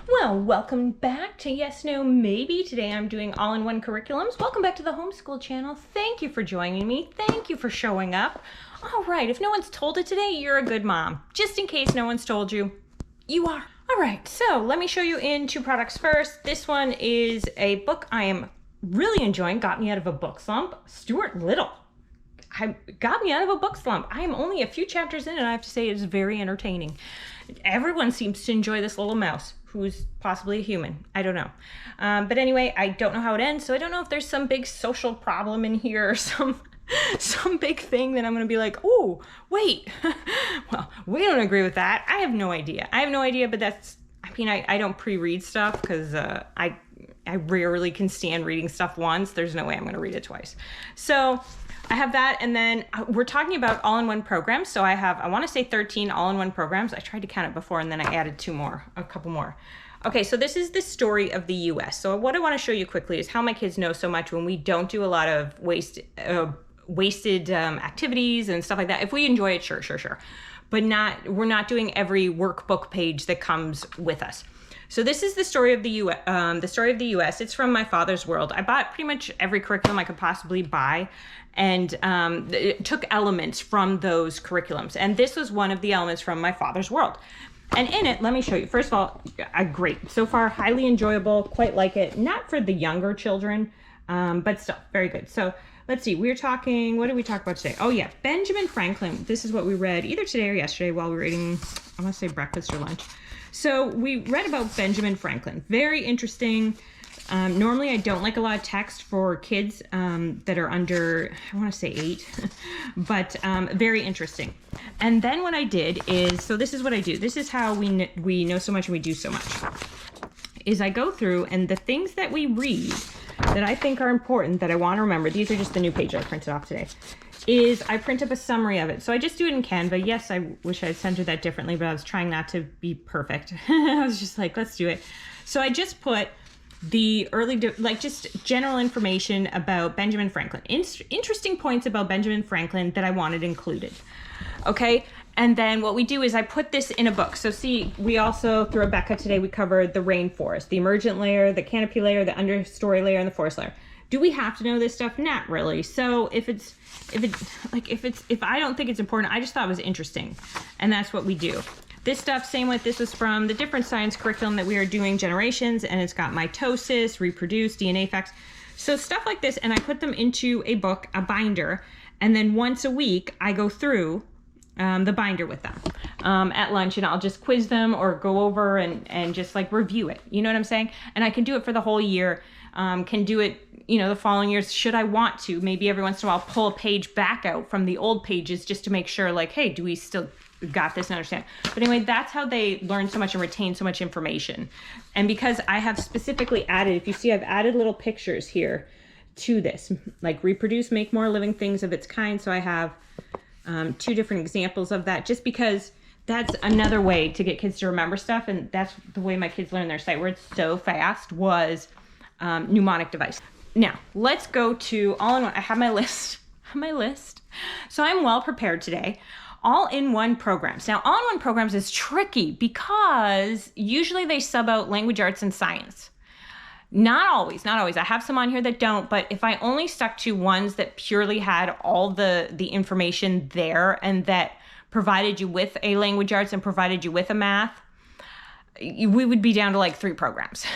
Well, welcome back to Yes, No, Maybe. Today I'm doing all-in-one curriculums. Welcome back to the Homeschool channel. Thank you for joining me. Thank you for showing up. All right, if no one's told it today, you're a good mom. Just in case no one's told you, you are. All right, so let me show you in two products first. This one is a book I am really enjoying. Got me out of a book slump. Stuart Little. Got me out of a book slump. I am only a few chapters in and I have to say it is very entertaining. Everyone seems to enjoy this little mouse who's possibly a human. I don't know. But anyway, I don't know how it ends, so I don't know if there's some big social problem in here or some big thing that I'm going to be like, oh, wait. Well, we don't agree with that. I have no idea. But that's, I don't pre-read stuff because I rarely can stand reading stuff once. There's no way I'm going to read it twice. So I have that, and then we're talking about all-in-one programs. So I want to say 13 all-in-one programs. I tried to count it before, and then I added a couple more. Okay, so this is the story of the U.S. So what I want to show you quickly is how my kids know so much when we don't do a lot of wasted activities and stuff like that. If we enjoy it, sure. But we're not doing every workbook page that comes with us. So this is the story of the U.S. It's from My Father's World. I bought pretty much every curriculum I could possibly buy, and it took elements from those curriculums. And this was one of the elements from My Father's World. And in it, let me show you. First of all, great. So far, highly enjoyable, quite like it. Not for the younger children, but still very good. So let's see. What did we talk about today? Oh yeah, Benjamin Franklin. This is what we read either today or yesterday while we were eating, I want to say breakfast or lunch. So we read about Benjamin Franklin. Very interesting. Normally I don't like a lot of text for kids that are under, I want to say 8, but very interesting. And then what I did is, so this is what I do. This is how we know so much and we do so much. Is I go through and the things that we read that I think are important that I want to remember, these are just the new pages I printed off today, is I print up a summary of it. So I just do it in Canva. Yes, I wish I'd centered that differently, but I was trying not to be perfect. I was just like, let's do it. So I just put the just general information about Benjamin Franklin. Interesting points about Benjamin Franklin that I wanted included. Okay, and then what we do is I put this in a book. So see, we also, through Rebecca today, we covered the rainforest, the emergent layer, the canopy layer, the understory layer, and the forest layer. Do we have to know this stuff? Not really. So if I don't think it's important, I just thought it was interesting, and that's what we do. This stuff, this was from the different science curriculum that we are doing, generations, and it's got mitosis, reproduce, DNA facts. So stuff like this, and I put them into a book, a binder, and then once a week I go through the binder with them at lunch, and I'll just quiz them or go over and just like review it. You know what I'm saying? And I can do it for the whole year. Can do it, the following years should I want to. Maybe every once in a while pull a page back out from the old pages just to make sure, like, hey, do we still got this and understand? But anyway, that's how they learn so much and retain so much information. And because I have specifically added, if you see, I've added little pictures here to this, like reproduce, make more living things of its kind. So I have 2 different examples of that, just because that's another way to get kids to remember stuff. And that's the way my kids learn their sight words so fast, was mnemonic device. Now let's go to all-in-one. I have my list. So I'm well prepared today. All-in-one programs. Now, all-in-one programs is tricky because usually they sub out language arts and science. Not always. I have some on here that don't, but if I only stuck to ones that purely had all the information there and that provided you with a language arts and provided you with a math, we would be down to like 3 programs.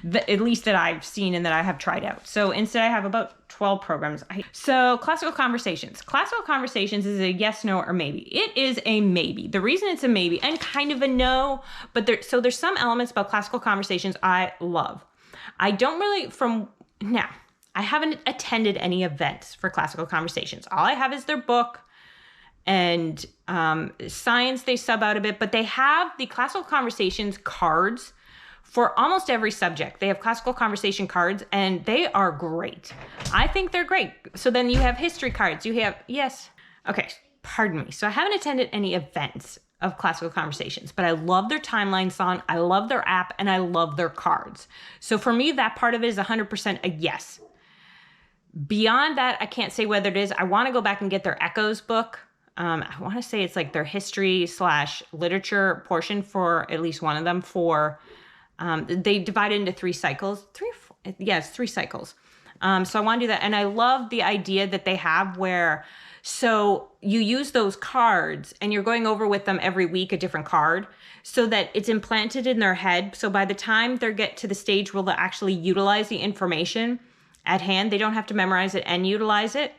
At least that I've seen and that I have tried out. So instead I have about 12 programs. So classical conversations. Classical conversations is a yes, no, or maybe. It is a maybe. The reason it's a maybe and kind of a no, but there's some elements about classical conversations I love. I haven't attended any events for classical conversations. All I have is their book, and science they sub out a bit, but they have the classical conversations cards for almost every subject. They have classical conversation cards, and they are great. I think they're great. So then you have history cards. Pardon me. So I haven't attended any events of classical conversations, but I love their timeline song. I love their app, and I love their cards. So for me, that part of it is 100% a yes. Beyond that, I can't say whether it is. I want to go back and get their Echoes book. I want to say it's like their history / literature portion for at least one of them for They divide it into 3 cycles. 3 or 4? Yes, 3 cycles. So I want to do that. And I love the idea that they have where, so you use those cards and you're going over with them every week, a different card, so that it's implanted in their head. So by the time they get to the stage where they'll actually utilize the information at hand, they don't have to memorize it and utilize it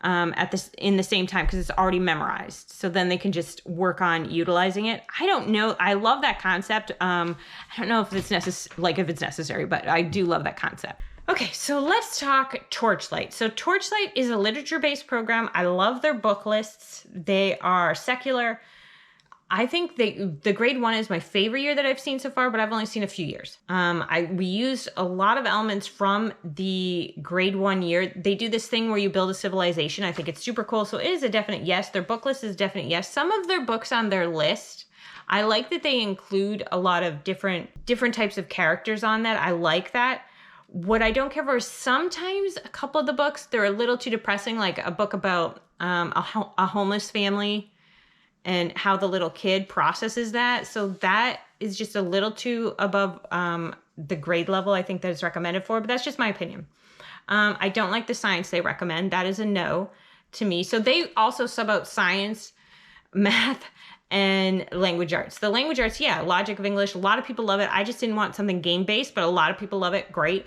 in the same time, because it's already memorized. So then they can just work on utilizing it. I don't know. I love that concept. I don't know if it's necessary, but I do love that concept. Okay, so let's talk Torchlight. So Torchlight is a literature-based program. I love their book lists. They are secular. I think the grade 1 is my favorite year that I've seen so far, but I've only seen a few years. We used a lot of elements from the grade 1 year. They do this thing where you build a civilization. I think it's super cool. So it is a definite yes. Their book list is a definite yes. Some of their books on their list, I like that they include a lot of different types of characters on that. I like that. What I don't care for is sometimes a couple of the books, they're a little too depressing, like a book about a homeless family and how the little kid processes that. So that is just a little too above the grade level I think that is recommended for, but that's just my opinion. I don't like the science they recommend. That is a no to me. So they also sub out science, math, and language arts. The language arts, yeah, logic of English. A lot of people love it. I just didn't want something game-based, but a lot of people love it. Great.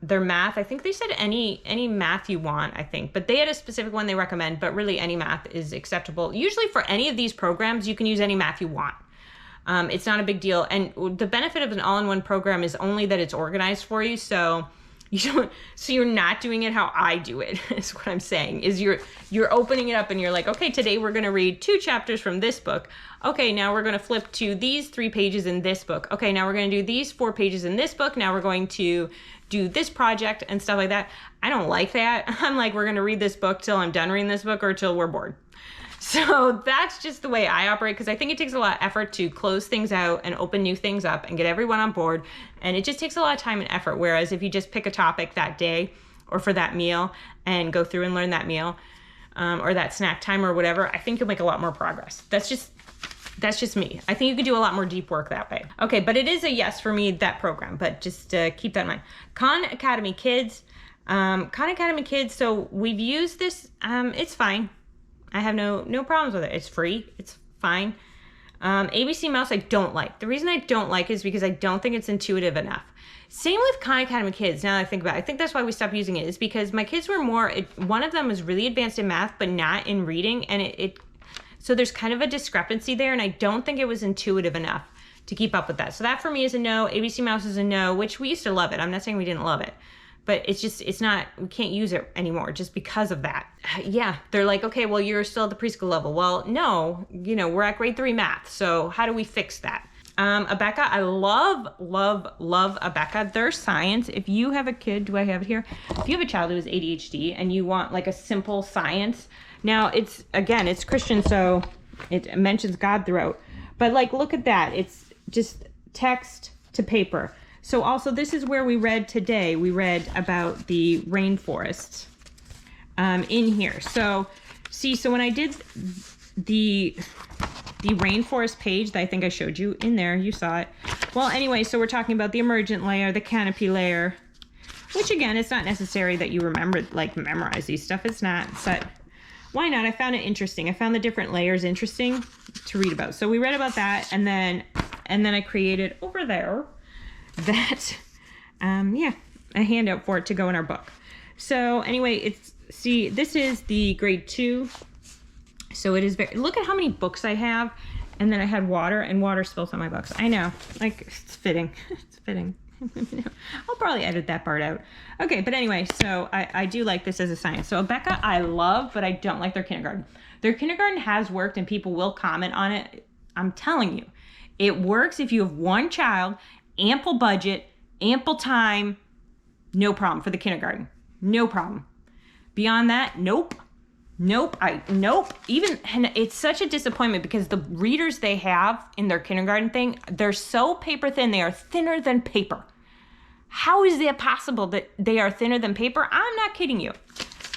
Their math, I think they said any math you want, I think. But they had a specific one they recommend, but really any math is acceptable. Usually for any of these programs, you can use any math you want. It's not a big deal. And the benefit of an all-in-one program is only that it's organized for you. So you're not doing it how I do it, is what I'm saying. Is you're opening it up and you're like, okay, today we're going to read 2 chapters from this book. Okay, now we're going to flip to these 3 pages in this book. Okay, now we're going to do these 4 pages in this book. Now we're going to do this project and stuff like that. I don't like that. I'm like, we're going to read this book till I'm done reading this book or till we're bored. So that's just the way I operate, because I think it takes a lot of effort to close things out and open new things up and get everyone on board. And it just takes a lot of time and effort. Whereas if you just pick a topic that day or for that meal and go through and learn that meal or that snack time or whatever, I think you'll make a lot more progress. That's just me. I think you could do a lot more deep work that way. Okay, but it is a yes for me, that program, but just keep that in mind. Khan Academy Kids. So we've used this. It's fine. I have no problems with it. It's free. It's fine. ABC Mouse I don't like. The reason I don't like is because I don't think it's intuitive enough. Same with Khan Academy Kids, now that I think about it. I think that's why we stopped using it, is because my kids were one of them was really advanced in math, but not in reading, and so there's kind of a discrepancy there, and I don't think it was intuitive enough to keep up with that. So that for me is a no. ABC Mouse is a no, which we used to love it. I'm not saying we didn't love it, but it's not, we can't use it anymore just because of that. Yeah, they're like, okay, well, you're still at the preschool level. Well, no, we're at grade 3 math. So how do we fix that? Abeka, I love Abeka. Their science, if you have a kid, do I have it here? If you have a child who has ADHD and you want like a simple science, now it's Christian, so it mentions God throughout. But like, look at that. It's just text to paper. So also this is where we read today. We read about the rainforests in here. So see, so when I did the rainforest page that I think I showed you in there, you saw it. Well, anyway, so we're talking about the emergent layer, the canopy layer, which again, it's not necessary that you memorize these stuff. It's not, but why not? I found it interesting. I found the different layers interesting to read about. So we read about that, and then I created over there that, a handout for it to go in our book. So anyway, this is the grade 2. So it is look at how many books I have. And then I had water, and water spills on my books. I know, like, it's fitting. It's fitting. I'll probably edit that part out. Okay, but anyway, so I do like this as a science. So Abeka I love, but I don't like their kindergarten. Their kindergarten has worked, and people will comment on it. I'm telling you, it works if you have one child, ample budget, ample time, no problem for the kindergarten. No problem. Beyond that, nope. Nope. Even, and it's such a disappointment because the readers they have in their kindergarten thing, they're so paper thin. They are thinner than paper. How is that possible that they are thinner than paper? I'm not kidding you.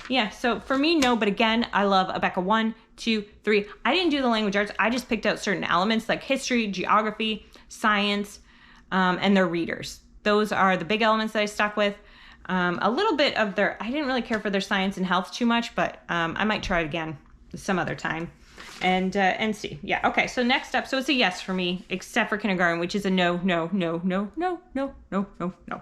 Yeah, so for me, no. But again, I love Abeka 1, 2, 3. I didn't do the language arts. I just picked out certain elements like history, geography, science, and their readers. Those are the big elements that I stuck with. A little bit of I didn't really care for their science and health too much, but I might try it again some other time and see. Yeah, okay, so next up, so it's a yes for me, except for kindergarten, which is a no, no, no, no, no, no, no, no, no.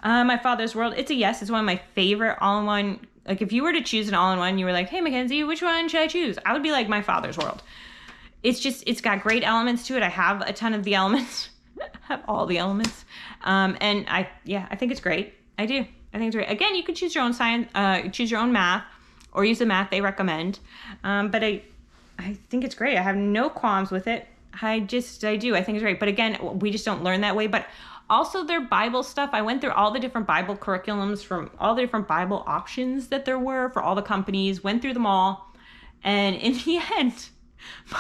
My Father's World, it's a yes. It's one of my favorite all-in-one. Like, if you were to choose an all-in-one, you were like, hey, Mackenzie, which one should I choose? I would be like My Father's World. It's got great elements to it. I have a ton of the elements. I have all the elements. And I think it's great. I do. I think it's great. Again, you could choose your own science, choose your own math, or use the math they recommend. But I think it's great. I have no qualms with it. I do. I think it's great. But again, we just don't learn that way. But also their Bible stuff, I went through all the different Bible curriculums from all the different Bible options that there were for all the companies, went through them all. And in the end,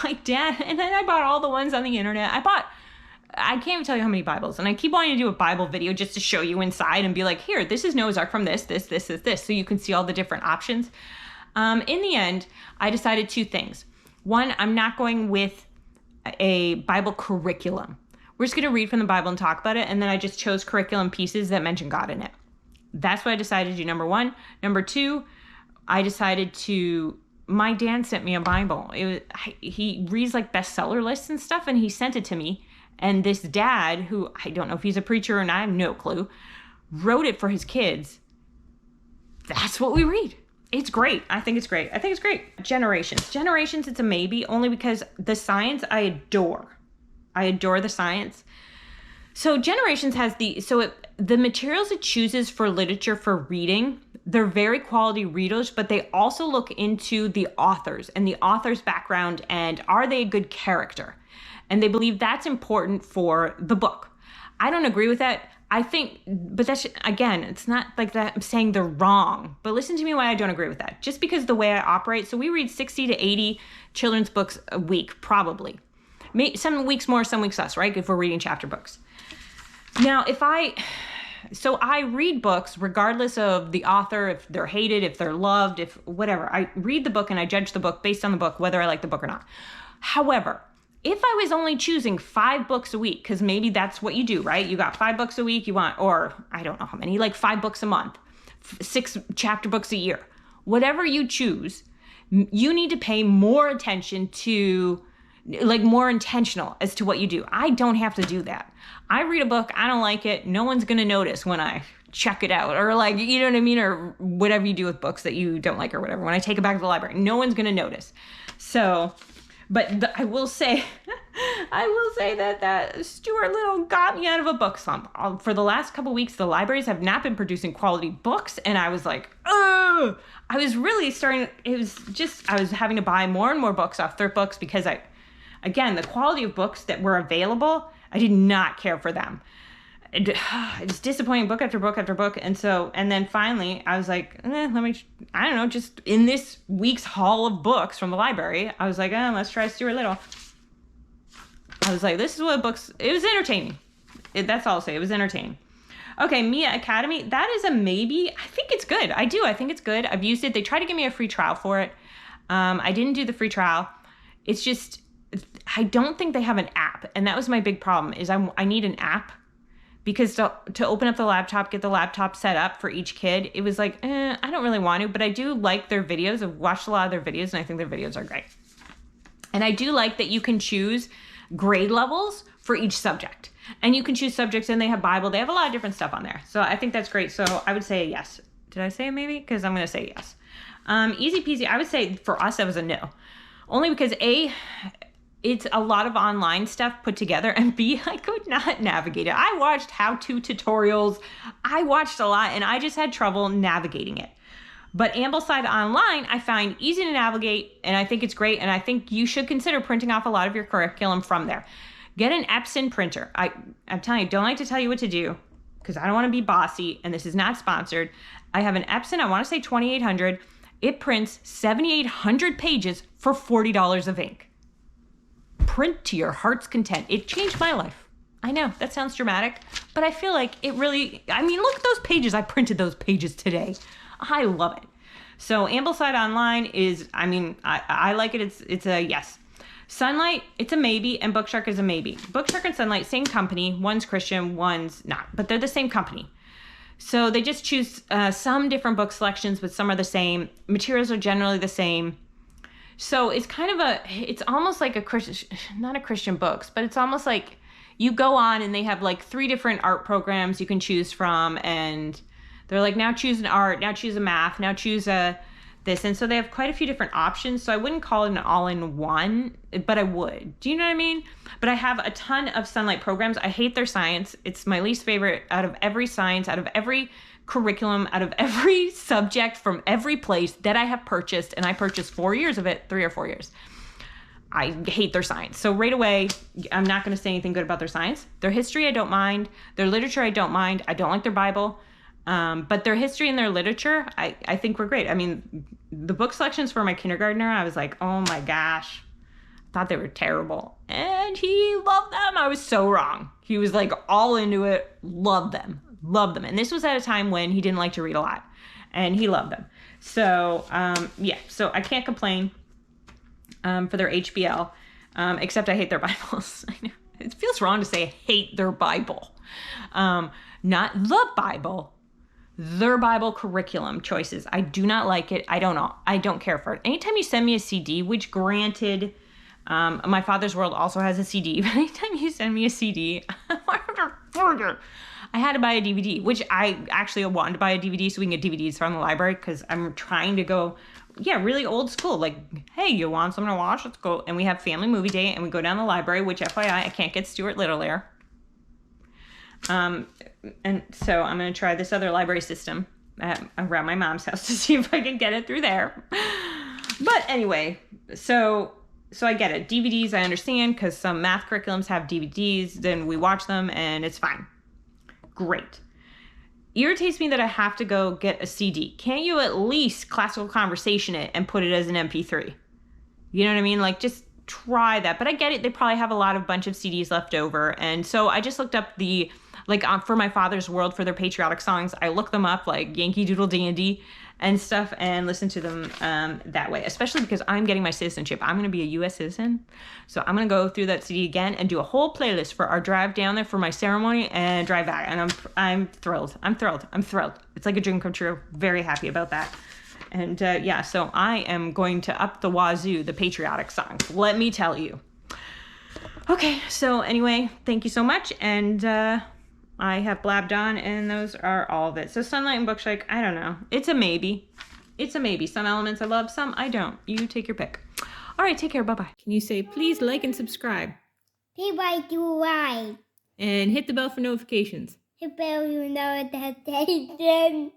my dad, and then I bought all the ones on the internet. I can't even tell you how many Bibles. And I keep wanting to do a Bible video just to show you inside and be like, here, this is Noah's Ark from this, so you can see all the different options. In the end, I decided two things. One, I'm not going with a Bible curriculum. We're just going to read from the Bible and talk about it. And then I just chose curriculum pieces that mention God in it. That's what I decided to do, number one. Number two, I decided my dad sent me a Bible. He reads like bestseller lists and stuff, and he sent it to me. And this dad, who I don't know if he's a preacher or not, I have no clue, wrote it for his kids. That's what we read. It's great. I think it's great. Generations, it's a maybe, only because the science I adore. I adore the science. So Generations has the materials it chooses for literature for reading, they're very quality readers, but they also look into the authors and the author's background and are they a good character? And they believe that's important for the book. I don't agree with that. I think, but that's, again, it's not like that I'm saying they're wrong, but listen to me why I don't agree with that. Just because the way I operate, so we read 60 to 80 children's books a week, probably. Some weeks more, some weeks less, right? If we're reading chapter books. Now, so I read books regardless of the author, if they're hated, if they're loved, if whatever. I read the book and I judge the book based on the book, whether I like the book or not. However, if I was only choosing 5 books a week, because maybe that's what you do, right? You got 5 books a week, or I don't know how many, like 5 books a month, 6 chapter books a year. Whatever you choose, you need to pay more attention to, like, more intentional as to what you do. I don't have to do that. I read a book, I don't like it, no one's gonna notice when I check it out, or like, you know what I mean, or whatever you do with books that you don't like or whatever. When I take it back to the library, no one's gonna notice. So, but I will say that Stuart Little got me out of a book slump. For the last couple weeks, the libraries have not been producing quality books, and I was like, ugh! I was really I was having to buy more and more books off Thrift Books because again, the quality of books that were available, I did not care for them. It's disappointing, book after book after book. And then finally I was like, just in this week's haul of books from the library, I was like, let's try Stuart Little. I was like, this is what books, it was entertaining. That's all I'll say, it was entertaining. Okay, Mia Academy, that is a maybe. I think it's good. I think it's good. I've used it. They tried to give me a free trial for it. I didn't do the free trial. It's just, I don't think they have an app. And that was my big problem, is I need an app. Because to open up the laptop, get the laptop set up for each kid, it was like, I don't really want to, but I do like their videos. I've watched a lot of their videos, and I think their videos are great. And I do like that you can choose grade levels for each subject. And you can choose subjects, and they have Bible. They have a lot of different stuff on there. So I think that's great. So I would say a yes. Did I say a maybe? Because I'm going to say yes. Easy peasy, I would say for us, that was a no. Only because it's a lot of online stuff put together, and B, I could not navigate it. I watched how-to tutorials. I watched a lot, and I just had trouble navigating it. But Ambleside Online, I find easy to navigate, and I think it's great, and I think you should consider printing off a lot of your curriculum from there. Get an Epson printer. I'm telling you, don't like to tell you what to do, because I don't want to be bossy, and this is not sponsored. I have an Epson, I want to say 2800. It prints 7,800 pages for $40 of ink. Print to your heart's content. It changed my life. I know, that sounds dramatic, but I feel like it really, look at those pages. I printed those pages today. I love it. So Ambleside Online is, I like it. It's a yes. Sunlight, it's a maybe, and Bookshark is a maybe. Bookshark and Sunlight, same company. One's Christian, one's not, but they're the same company. So they just choose some different book selections, but some are the same. Materials are generally the same. So it's kind of it's almost like a Christian, not a Christian books, but it's almost like you go on and they have like 3 different art programs you can choose from. And they're like, now choose an art, now choose a math, now choose a this. And so they have quite a few different options. So I wouldn't call it an all-in-one, but I would. Do you know what I mean? But I have a ton of Sunlight programs. I hate their science. It's my least favorite out of every science, out of every curriculum, out of every subject from every place that I have purchased. And I purchased 4 years of it, 3 or 4 years. I hate their science. So right away, I'm not going to say anything good about their science. Their history, I don't mind. Their literature, I don't mind. I don't like their Bible. But their history and their literature, I think were great. I mean, the book selections for my kindergartner, I was like, oh my gosh, thought they were terrible. And he loved them. I was so wrong. He was like all into it, loved them. And this was at a time when he didn't like to read a lot, and he loved them. So, yeah, so I can't complain for their HBL, except I hate their Bibles. I know. It feels wrong to say I hate their Bible. Not the Bible. Their Bible curriculum choices. I do not like it. I don't know. I don't care for it. Anytime you send me a CD, which granted, My Father's World also has a CD, but anytime you send me a CD, I had to buy a DVD, which I actually wanted to buy a DVD so we can get DVDs from the library because I'm trying to go, really old school. Like, hey, you want something to watch? Let's go. And we have family movie day and we go down the library, which FYI, I can't get Stuart Little there. And so I'm going to try this other library system around my mom's house to see if I can get it through there. But anyway, so I get it. DVDs, I understand, because some math curriculums have DVDs, then we watch them and it's fine. Great. Irritates me that I have to go get a CD. Can't you at least classical conversation it and put it as an MP3? You know what I mean? Like, just try that. But I get it. They probably have a bunch of CDs left over. And so I just looked up for My Father's World, for their patriotic songs, I looked them up, like Yankee Doodle Dandy and stuff, and listened to them that way, especially because I'm getting my citizenship. I'm going to be a U.S. citizen. So I'm going to go through that CD again and do a whole playlist for our drive down there for my ceremony and drive back. And I'm thrilled. I'm thrilled. It's like a dream come true. Very happy about that. And so I am going to up the wazoo, the patriotic songs. Let me tell you. Okay, so anyway, thank you so much. And I have blabbed on, and those are all of it. So Sunlight and Bookshark, I don't know. It's a maybe. Some elements I love, some I don't. You take your pick. All right, take care. Bye-bye. Can you say, please like and subscribe? Please like to like. And hit the bell for notifications. Hit bell for notifications.